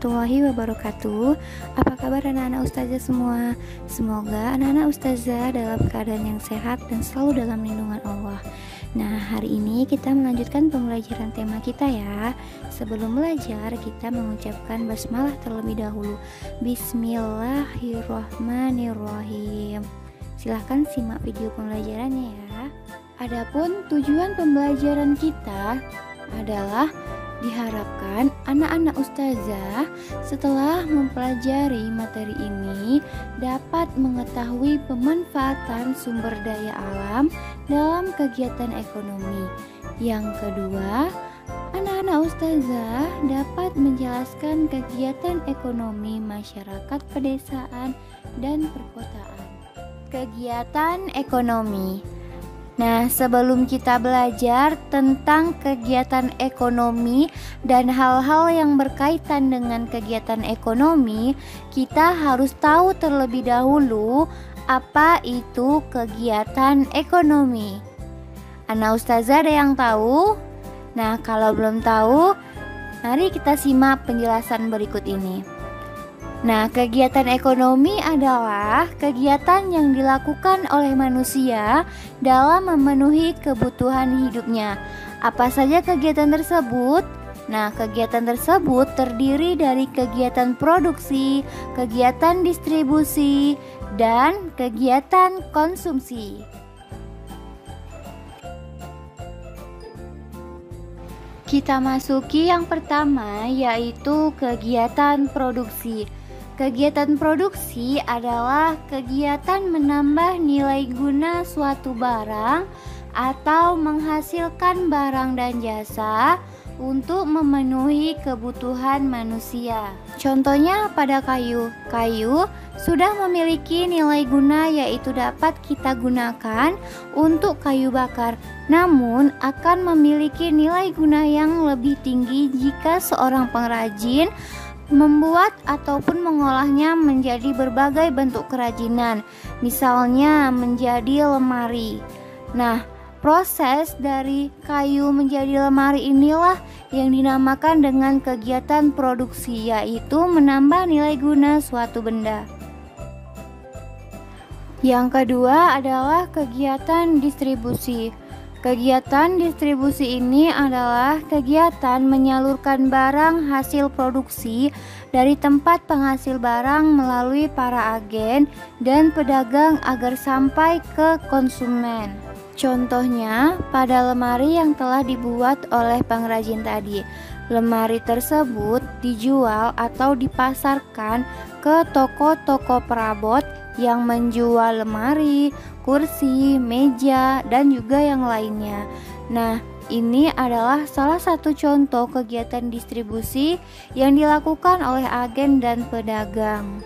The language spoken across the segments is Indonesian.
warahmatullahi wabarakatuh. Apa kabar anak-anak ustazah semua? Semoga anak-anak ustazah dalam keadaan yang sehat dan selalu dalam lindungan Allah. Nah, hari ini kita melanjutkan pembelajaran tema kita ya. Sebelum belajar, kita mengucapkan basmalah terlebih dahulu. Bismillahirrahmanirrahim. Silahkan simak video pembelajarannya ya. Adapun tujuan pembelajaran kita adalah diharapkan anak-anak ustazah setelah mempelajari materi ini dapat mengetahui pemanfaatan sumber daya alam dalam kegiatan ekonomi. Yang kedua, anak-anak ustazah dapat menjelaskan kegiatan ekonomi masyarakat pedesaan dan perkotaan. Kegiatan ekonomi. Nah, sebelum kita belajar tentang kegiatan ekonomi dan hal-hal yang berkaitan dengan kegiatan ekonomi, kita harus tahu terlebih dahulu apa itu kegiatan ekonomi. Anak ustazah ada yang tahu? Nah, kalau belum tahu, mari kita simak penjelasan berikut ini. Nah, kegiatan ekonomi adalah kegiatan yang dilakukan oleh manusia dalam memenuhi kebutuhan hidupnya. Apa saja kegiatan tersebut? Nah, kegiatan tersebut terdiri dari kegiatan produksi, kegiatan distribusi, dan kegiatan konsumsi. Kita masuki yang pertama, yaitu kegiatan produksi. Kegiatan produksi adalah kegiatan menambah nilai guna suatu barang atau menghasilkan barang dan jasa untuk memenuhi kebutuhan manusia. Contohnya pada kayu. Kayu sudah memiliki nilai guna, yaitu dapat kita gunakan untuk kayu bakar. Namun akan memiliki nilai guna yang lebih tinggi jika seorang pengrajin membuat ataupun mengolahnya menjadi berbagai bentuk kerajinan, misalnya menjadi lemari. Nah, proses dari kayu menjadi lemari inilah yang dinamakan dengan kegiatan produksi, yaitu menambah nilai guna suatu benda. Yang kedua adalah kegiatan distribusi. Kegiatan distribusi ini adalah kegiatan menyalurkan barang hasil produksi dari tempat penghasil barang melalui para agen dan pedagang agar sampai ke konsumen. Contohnya pada lemari yang telah dibuat oleh pengrajin tadi. Lemari tersebut dijual atau dipasarkan ke toko-toko perabot yang menjual lemari, kursi, meja, dan juga yang lainnya. Nah, ini adalah salah satu contoh kegiatan distribusi yang dilakukan oleh agen dan pedagang.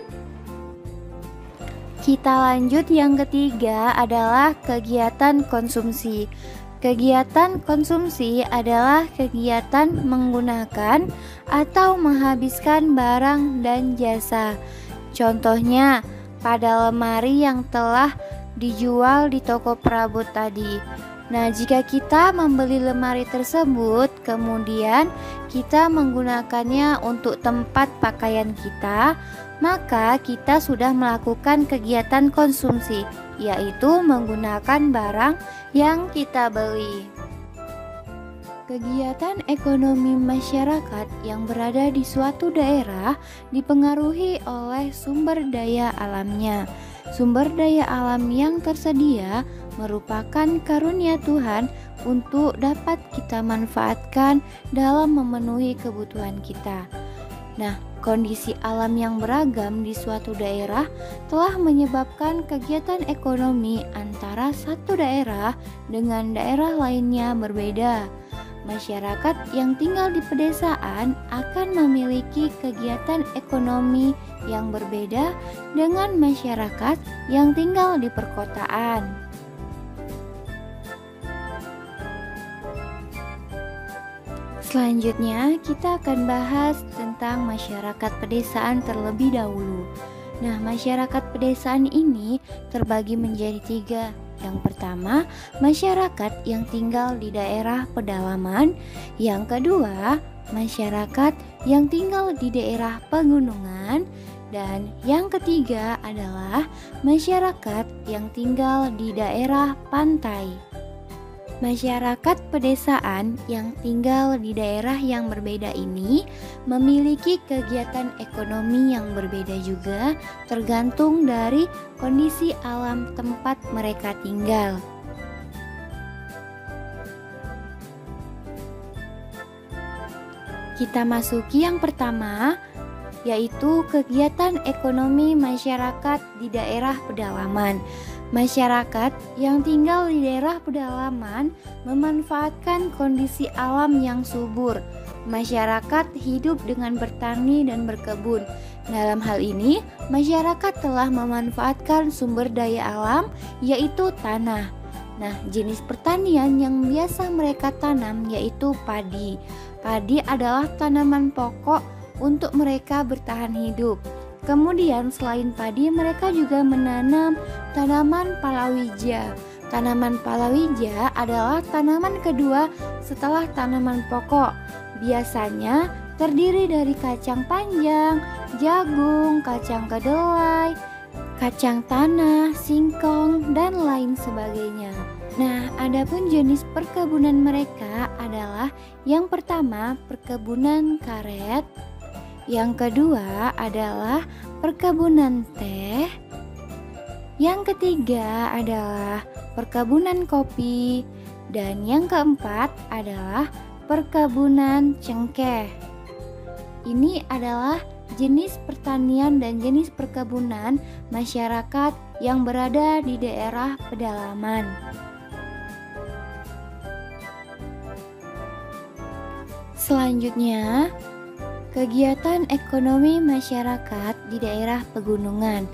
Kita lanjut, yang ketiga adalah kegiatan konsumsi. Kegiatan konsumsi adalah kegiatan menggunakan atau menghabiskan barang dan jasa. Contohnya, pada lemari yang telah dijual di toko perabot tadi. Nah, jika kita membeli lemari tersebut, kemudian kita menggunakannya untuk tempat pakaian kita, maka kita sudah melakukan kegiatan konsumsi, yaitu menggunakan barang yang kita beli. Kegiatan ekonomi masyarakat yang berada di suatu daerah dipengaruhi oleh sumber daya alamnya. Sumber daya alam yang tersedia merupakan karunia Tuhan untuk dapat kita manfaatkan dalam memenuhi kebutuhan kita. Nah, kondisi alam yang beragam di suatu daerah telah menyebabkan kegiatan ekonomi antara satu daerah dengan daerah lainnya berbeda. Masyarakat yang tinggal di pedesaan akan memiliki kegiatan ekonomi yang berbeda dengan masyarakat yang tinggal di perkotaan. Selanjutnya, kita akan bahas tentang masyarakat pedesaan terlebih dahulu. Nah, masyarakat pedesaan ini terbagi menjadi 3. Yang pertama, masyarakat yang tinggal di daerah pedalaman. Yang kedua, masyarakat yang tinggal di daerah pegunungan. Dan yang ketiga adalah masyarakat yang tinggal di daerah pantai. Masyarakat pedesaan yang tinggal di daerah yang berbeda ini memiliki kegiatan ekonomi yang berbeda juga, tergantung dari kondisi alam tempat mereka tinggal. Kita masuki yang pertama, yaitu kegiatan ekonomi masyarakat di daerah pedalaman. Masyarakat yang tinggal di daerah pedalaman memanfaatkan kondisi alam yang subur. Masyarakat hidup dengan bertani dan berkebun. Dalam hal ini, masyarakat telah memanfaatkan sumber daya alam, yaitu tanah. Nah, jenis pertanian yang biasa mereka tanam yaitu padi. Padi adalah tanaman pokok untuk mereka bertahan hidup. Kemudian selain padi, mereka juga menanam tanaman palawija. Tanaman palawija adalah tanaman kedua setelah tanaman pokok. Biasanya terdiri dari kacang panjang, jagung, kacang kedelai, kacang tanah, singkong, dan lain sebagainya. Nah, adapun jenis perkebunan mereka adalah yang pertama perkebunan karet, yang kedua adalah perkebunan teh, yang ketiga adalah perkebunan kopi, dan yang keempat adalah perkebunan cengkeh. Ini adalah jenis pertanian dan jenis perkebunan masyarakat yang berada di daerah pedalaman. Selanjutnya, kegiatan ekonomi masyarakat di daerah pegunungan.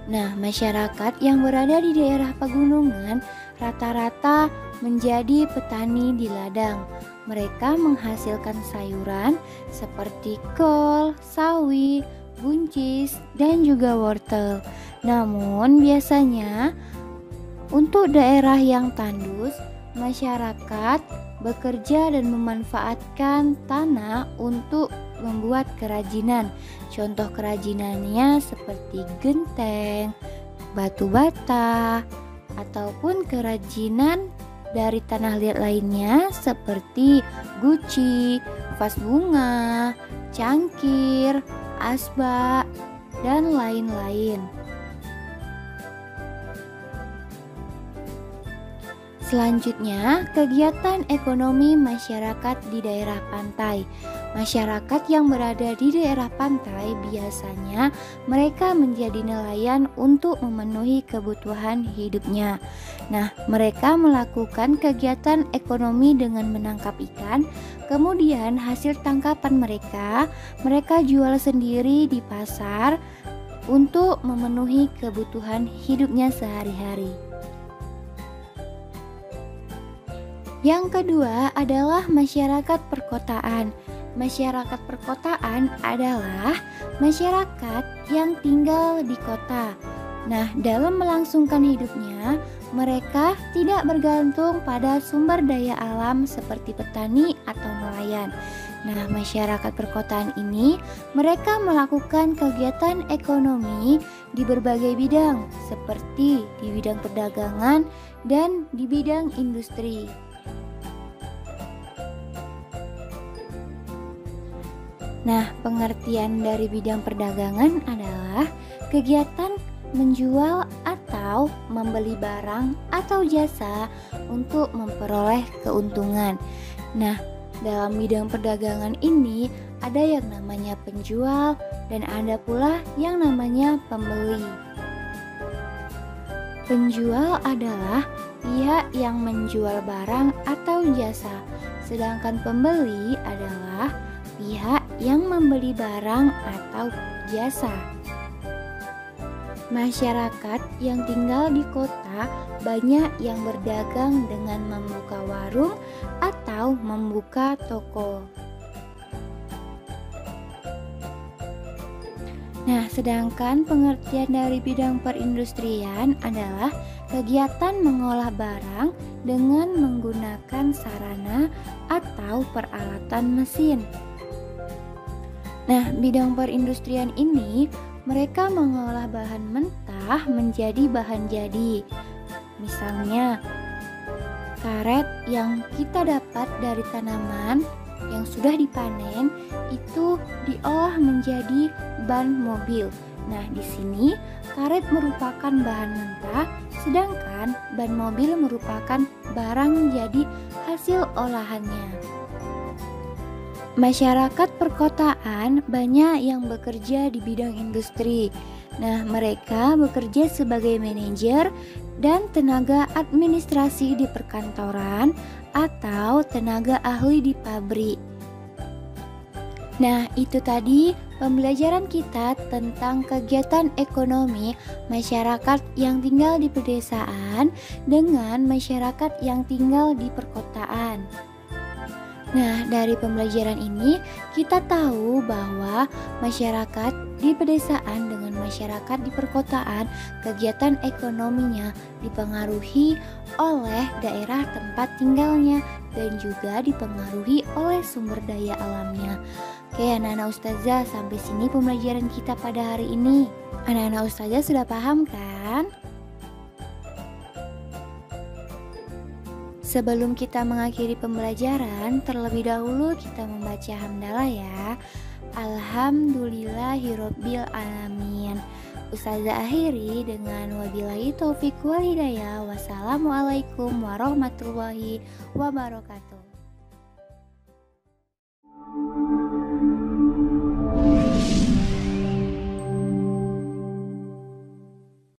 Nah, masyarakat yang berada di daerah pegunungan rata-rata menjadi petani di ladang. Mereka menghasilkan sayuran seperti kol, sawi, buncis, dan juga wortel. Namun, biasanya untuk daerah yang tandus, masyarakat bekerja dan memanfaatkan tanah untuk membuat kerajinan. Contoh kerajinannya seperti genteng, batu bata, ataupun kerajinan dari tanah liat lainnya seperti guci, vas bunga, cangkir, asbak, dan lain-lain. Selanjutnya, kegiatan ekonomi masyarakat di daerah pantai. Masyarakat yang berada di daerah pantai biasanya mereka menjadi nelayan untuk memenuhi kebutuhan hidupnya. Nah, mereka melakukan kegiatan ekonomi dengan menangkap ikan. Kemudian hasil tangkapan mereka jual sendiri di pasar untuk memenuhi kebutuhan hidupnya sehari-hari. Yang kedua adalah masyarakat perkotaan. Masyarakat perkotaan adalah masyarakat yang tinggal di kota. Nah, dalam melangsungkan hidupnya, mereka tidak bergantung pada sumber daya alam seperti petani atau nelayan. Nah, masyarakat perkotaan ini mereka melakukan kegiatan ekonomi di berbagai bidang, seperti di bidang perdagangan dan di bidang industri. Nah, pengertian dari bidang perdagangan adalah kegiatan menjual atau membeli barang atau jasa untuk memperoleh keuntungan. Nah, dalam bidang perdagangan ini ada yang namanya penjual dan ada pula yang namanya pembeli. Penjual adalah pihak yang menjual barang atau jasa, sedangkan pembeli adalah pihak yang membeli barang atau jasa. Masyarakat yang tinggal di kota banyak yang berdagang dengan membuka warung atau membuka toko. Nah, sedangkan pengertian dari bidang perindustrian adalah kegiatan mengolah barang dengan menggunakan sarana atau peralatan mesin. Nah, bidang perindustrian ini mereka mengolah bahan mentah menjadi bahan jadi. Misalnya, karet yang kita dapat dari tanaman yang sudah dipanen itu diolah menjadi ban mobil. Nah, di sini karet merupakan bahan mentah, sedangkan ban mobil merupakan barang jadi hasil olahannya. Masyarakat perkotaan banyak yang bekerja di bidang industri. Nah, mereka bekerja sebagai manajer dan tenaga administrasi di perkantoran atau tenaga ahli di pabrik. Nah, itu tadi pembelajaran kita tentang kegiatan ekonomi masyarakat yang tinggal di pedesaan dengan masyarakat yang tinggal di perkotaan. Nah, dari pembelajaran ini kita tahu bahwa masyarakat di pedesaan dengan masyarakat di perkotaan, kegiatan ekonominya dipengaruhi oleh daerah tempat tinggalnya dan juga dipengaruhi oleh sumber daya alamnya. Oke, anak-anak ustazah, sampai sini pembelajaran kita pada hari ini. Anak-anak ustazah sudah paham kan? Sebelum kita mengakhiri pembelajaran, terlebih dahulu kita membaca hamdalah ya. Alhamdulillahirabbil alamin. Ustazah akhiri dengan wabillahi taufik wal hidayah. Wassalamualaikum warahmatullahi wabarakatuh.